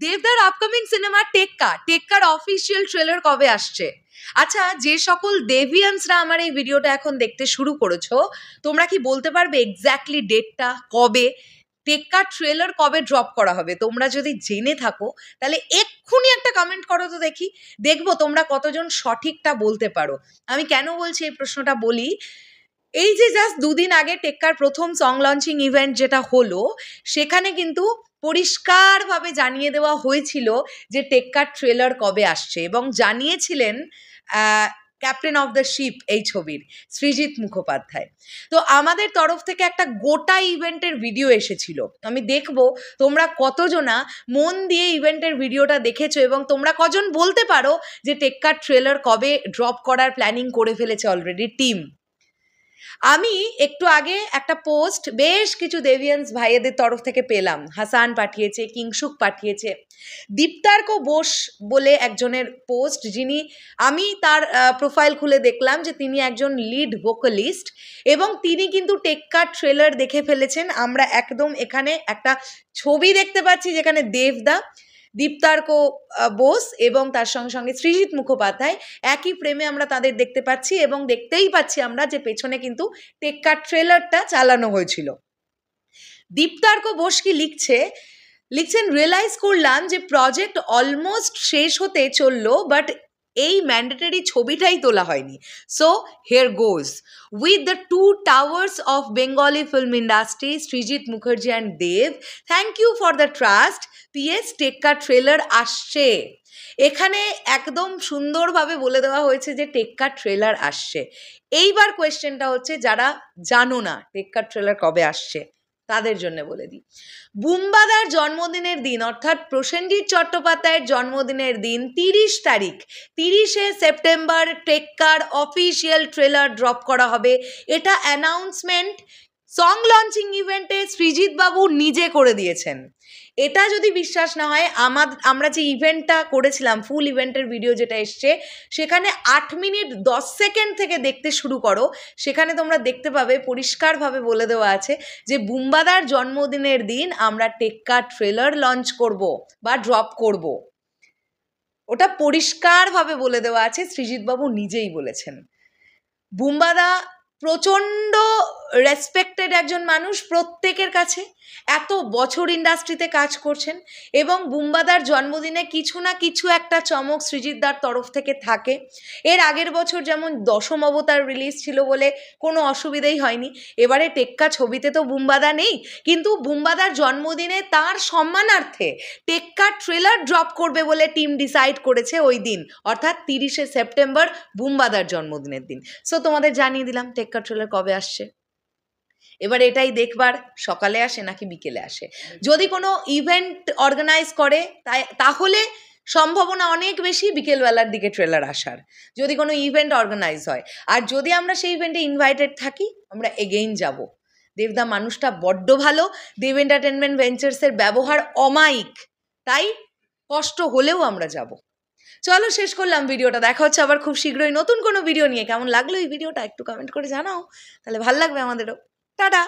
দেবদার upcoming cinema টেক্কার official trailer কবে আসছে? আচ্ছা, যে সকল দেভিয়ান্সরা আমার এই ভিডিওটা এখন দেখতে শুরু করেছো, তোমরা কি বলতে পারবে এক্স্যাক্টলি ডেটটা কবে? টেক্কার ট্রেলার কবে ড্রপ করা হবে? তোমরা যদি জেনে থাকো তাহলে এক্ষুনি একটা কমেন্ট করো তো দেখি, দেখবো তোমরা কতজন সঠিকটা বলতে পারো। আমি কেন বলছি এই প্রশ্নটা বলি, এই যে জাস্ট দুদিন আগে টেক্কার প্রথম সং লঞ্চিং ইভেন্ট যেটা হলো, সেখানে কিন্তু পরিষ্কারভাবে জানিয়ে দেওয়া হয়েছিল যে টেক্কার ট্রেলার কবে আসছে, এবং জানিয়েছিলেন ক্যাপ্টেন অফ দ্য শিপ এই ছবির সৃজিত মুখোপাধ্যায়। তো আমাদের তরফ থেকে একটা গোটা ইভেন্টের ভিডিও এসেছিল, আমি দেখবো তোমরা কতজনা মন দিয়ে ইভেন্টের ভিডিওটা দেখেছো এবং তোমরা কজন বলতে পারো যে টেক্কার ট্রেলার কবে ড্রপ করার প্ল্যানিং করে ফেলেছে অলরেডি টিম। আমি একটু আগে একটা পোস্ট বেশ কিছু দেভিয়ান্স ভাইয়েদের তরফ থেকে পেলাম, হাসান পাঠিয়েছে, কিংসুক পাঠিয়েছে, দীপ্তার্ক বোস বলে একজনের পোস্ট, যিনি আমি তার প্রোফাইল খুলে দেখলাম যে তিনি একজন লিড ভোকালিস্ট এবং তিনি কিন্তু টেক্কার ট্রেলার দেখে ফেলেছেন। আমরা একদম এখানে একটা ছবি দেখতে পাচ্ছি যেখানে দেবদা, দীপ্তার্ক বোস এবং তার সঙ্গে সঙ্গে সৃজিত মুখোপাধ্যায় একই ফ্রেমে আমরা তাদের দেখতে পাচ্ছি, এবং দেখতেই পাচ্ছি আমরা যে পেছনে কিন্তু টেক্কার ট্রেলারটা চালানো হয়েছিল। দীপ্তার্ক বোস কি লিখছেন, রিয়েলাইজ করলাম যে প্রজেক্ট অলমোস্ট শেষ হতে চললো, বাট এই ম্যান্ডেটরি ছবিটাই তোলা হয়নি। So here goes with the two towers of Bengali film industry, Srijit Mukherji and Dev, thank you for the trust. PS, টেক্কার ট্রেলার আসছে। এখানে একদম সুন্দরভাবে বলে দেওয়া হয়েছে যে টেক্কার ট্রেলার আসছে। এইবার কোয়েশ্চেনটা হচ্ছে, যারা জানো না টেক্কার ট্রেলার কবে আসছে তাদের জন্য বলে দিই। বুম্বাদার জন্মদিনের দিন, অর্থাৎ প্রসেনজিৎ চট্টোপাধ্যায়ের জন্মদিনের দিন 30 তারিখ, 30শে সেপ্টেম্বর টেক্কার অফিসিয়াল ট্রেলার ড্রপ করা হবে। এটা অ্যানাউন্সমেন্ট সং লঞ্চিং ইভেন্টে সৃজিত বাবু নিজে করে দিয়েছেন। এটা যদি বিশ্বাস না হয়, আমরা যে ইভেন্টটা করেছিলাম, ফুল ইভেন্টের ভিডিও যেটা এসছে, সেখানে 8 মিনিট 10 সেকেন্ড থেকে দেখতে শুরু করো, সেখানে তোমরা দেখতে পাবে পরিষ্কারভাবে বলে দেওয়া আছে যে বুম্বাদার জন্মদিনের দিন আমরা টেক্কার ট্রেলার লঞ্চ করব বা ড্রপ করব। ওটা পরিষ্কারভাবে বলে দেওয়া আছে, সৃজিত বাবু নিজেই বলেছেন। বুম্বাদা প্রচণ্ড রেসপেক্টেড একজন মানুষ প্রত্যেকের কাছে, এত বছর ইন্ডাস্ট্রিতে কাজ করছেন, এবং বুম্বাদার জন্মদিনে কিছু না কিছু একটা চমক সৃজিতদার তরফ থেকে থাকে। এর আগের বছর যেমন দশম অবতার রিলিজ ছিল বলে কোনো অসুবিধাই হয়নি। এবারে টেক্কা ছবিতে তো বুম্বাদা নেই, কিন্তু বুম্বাদার জন্মদিনে তার সম্মানার্থে টেক্কার ট্রেলার ড্রপ করবে বলে টিম ডিসাইড করেছে ওই দিন, অর্থাৎ 30শে সেপ্টেম্বর বুম্বাদার জন্মদিনের দিন। সো তোমাদের জানিয়ে দিলাম টেক্কার ট্রেলার কবে আসছে। এবার এটাই দেখবার সকালে আসে নাকি বিকেলে আসে। যদি কোনো ইভেন্ট অর্গানাইজ করে তাহলে সম্ভাবনা অনেক বেশি বিকেলবেলার দিকে ট্রেলার আসার, যদি কোনো ইভেন্ট অর্গানাইজ হয়। আর যদি আমরা সেই ইভেন্টে ইনভাইটেড থাকি, আমরা এগেইন যাব। দেবদা মানুষটা বড্ড ভালো, দেব এন্টারটেনমেন্ট ভেঞ্চার্সের ব্যবহার অমায়িক, তাই কষ্ট হলেও আমরা যাব। চলো শেষ করলাম ভিডিওটা, দেখা হচ্ছে আবার খুব শীঘ্রই নতুন কোনো ভিডিও নিয়ে। কেমন লাগলো এই ভিডিওটা একটু কমেন্ট করে জানাও, তাহলে ভালো লাগবে আমাদেরও। টাটা।